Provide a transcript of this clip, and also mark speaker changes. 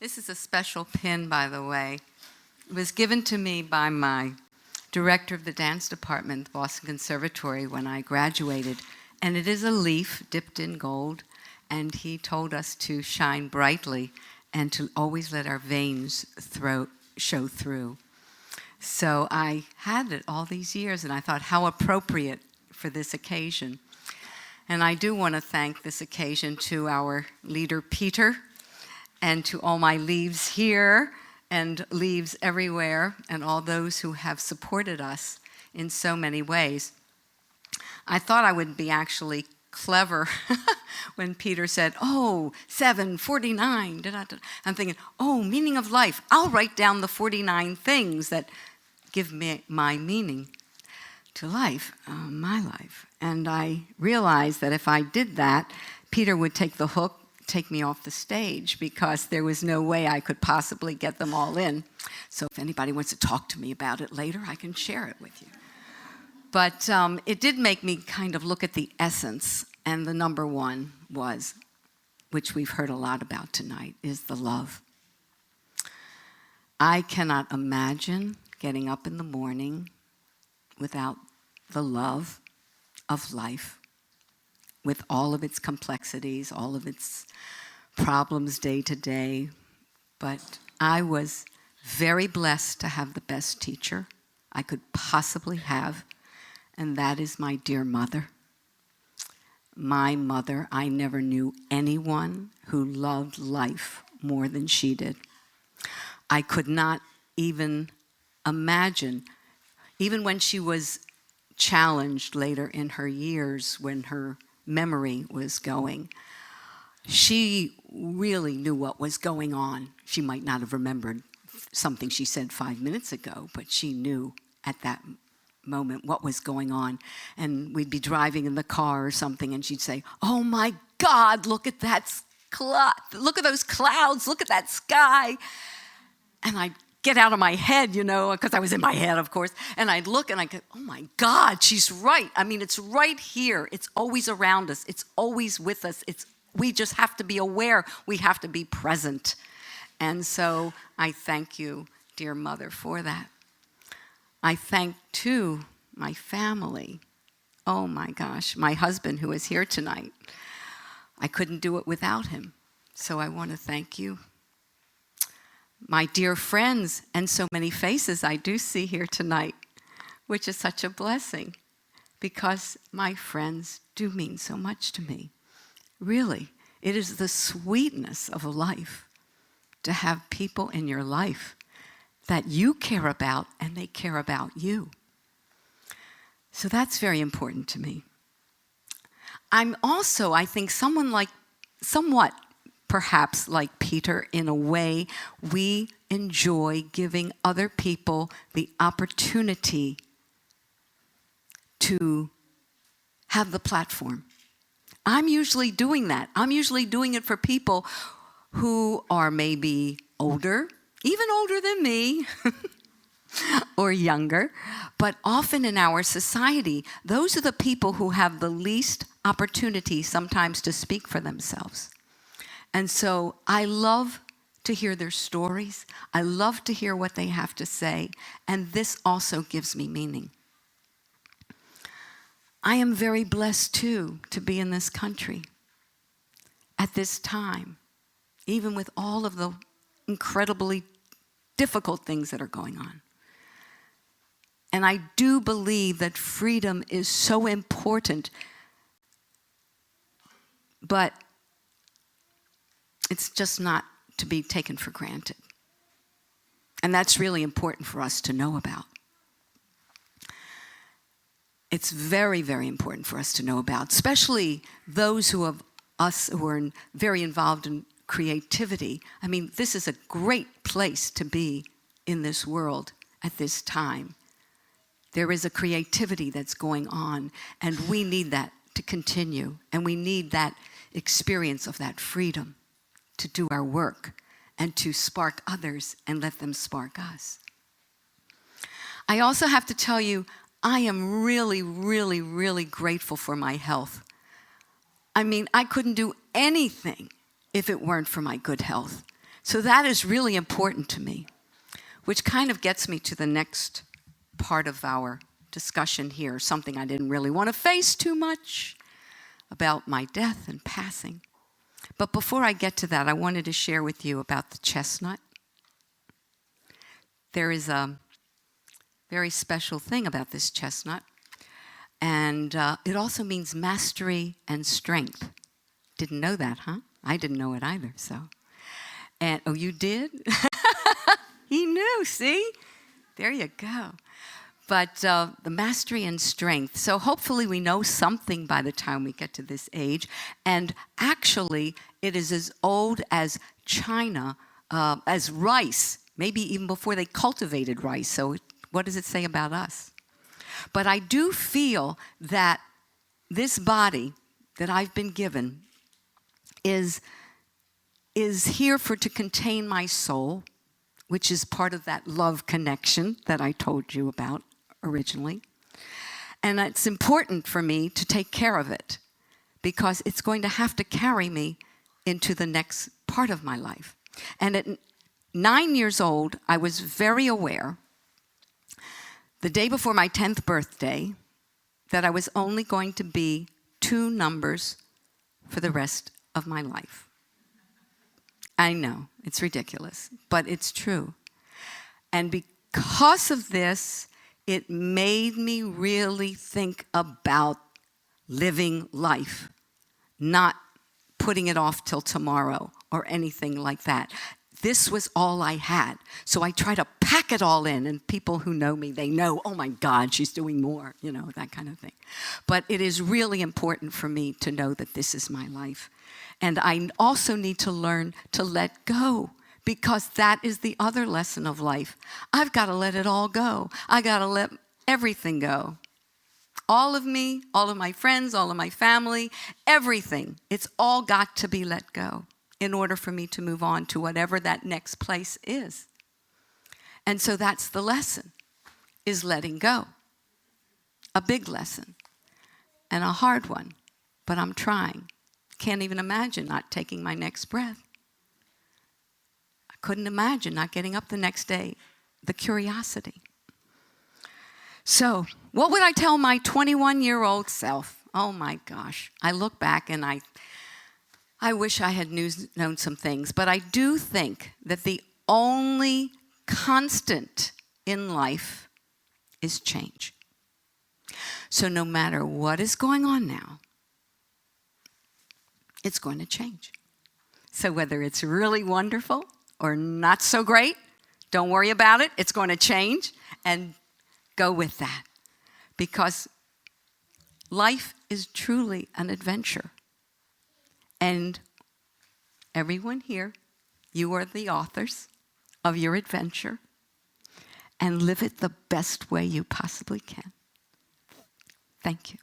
Speaker 1: This is a special pin, by the way. It was given to me by my director of the dance department at the Boston Conservatory when I graduated. And it is a leaf dipped in gold. And he told us to shine brightly and to always let our veins show through. So I had it all these years, and I thought, how appropriate for this occasion. And I do want to thank this occasion to our leader, Peter, and to all my leaves here and leaves everywhere, and all those who have supported us in so many ways. I thought I would be actually clever when Peter said, 7:49. I'm thinking, meaning of life. I'll write down the 49 things that give me my meaning to life, my life. And I realized that if I did that, Peter would take the hook, take me off the stage, because there was no way I could possibly get them all in. So if anybody wants to talk to me about it later, I can share it with you. But it did make me kind of look at the essence, and the number one was, which we've heard a lot about tonight, is the love. I cannot imagine getting up in the morning without the love of life, with all of its complexities, all of its problems day to day. But I was very blessed to have the best teacher I could possibly have, and that is my dear mother. My mother, I never knew anyone who loved life more than she did. I could not even imagine, even when she was challenged later in her years, when her memory was going, she really knew what was going on. She might not have remembered something she said 5 minutes ago, but she knew at that moment what was going on. And we'd be driving in the car or something, and she'd say, "Oh my God, look at that look at those clouds, look at that sky." And I'd get out of my head, because I was in my head, of course, and I'd look and I'd go, "Oh my God, she's right. I mean, it's right here. It's always around us. It's always with us. We just have to be aware. We have to be present." And so I thank you, dear mother, for that. I thank, too, my family. Oh, my gosh, my husband, who is here tonight. I couldn't do it without him, so I want to thank you. My dear friends, and so many faces I do see here tonight, which is such a blessing, because my friends do mean so much to me. Really, it is the sweetness of a life to have people in your life that you care about and they care about you. So that's very important to me. I'm also, I think, somewhat perhaps like Peter, in a way, we enjoy giving other people the opportunity to have the platform. I'm usually doing that. I'm usually doing it for people who are maybe older, even older than me, or younger. But often in our society, those are the people who have the least opportunity sometimes to speak for themselves. And so I love to hear their stories. I love to hear what they have to say. And this also gives me meaning. I am very blessed, too, to be in this country at this time, even with all of the incredibly difficult things that are going on. And I do believe that freedom is so important, but it's just not to be taken for granted. And that's really important for us to know about. It's very, very important for us to know about, especially those who are very involved in creativity. I mean, this is a great place to be in this world at this time. There is a creativity that's going on, and we need that to continue, and we need that experience of that freedom to do our work and to spark others and let them spark us. I also have to tell you, I am really, really, really grateful for my health. I mean, I couldn't do anything if it weren't for my good health. So that is really important to me, which kind of gets me to the next part of our discussion here, something I didn't really want to face too much, about my death and passing. But before I get to that, I wanted to share with you about the chestnut. There is a very special thing about this chestnut, and it also means mastery and strength. Didn't know that, huh? I didn't know it either, so. And, oh, you did? He knew, see? There you go. But the mastery and strength. So hopefully we know something by the time we get to this age. And actually, it is as old as China, as rice, maybe even before they cultivated rice. So what does it say about us? But I do feel that this body that I've been given is here to contain my soul, which is part of that love connection that I told you about originally. And it's important for me to take care of it because it's going to have to carry me into the next part of my life. And at 9 years old, I was very aware, the day before my 10th birthday, that I was only going to be 2 numbers for the rest of my life. I know, it's ridiculous, but it's true. And because of this, it made me really think about living life, not putting it off till tomorrow or anything like that. This was all I had. So I try to pack it all in, and people who know me, they know, oh my God, she's doing more, that kind of thing. But it is really important for me to know that this is my life. And I also need to learn to let go, because that is the other lesson of life. I've got to let it all go. I got to let everything go. All of me, all of my friends, all of my family, everything. It's all got to be let go in order for me to move on to whatever that next place is. And so that's the lesson, is letting go. A big lesson and a hard one, but I'm trying. Can't even imagine not taking my next breath. I couldn't imagine not getting up the next day. The curiosity. So, what would I tell my 21-year-old self? Oh my gosh. I look back and I wish I had known some things, but I do think that the only constant in life is change. So no matter what is going on now, it's going to change. So whether it's really wonderful or not so great, don't worry about it. It's going to change, and go with that. Because life is truly an adventure. And everyone here, you are the authors of your adventure, and live it the best way you possibly can. Thank you.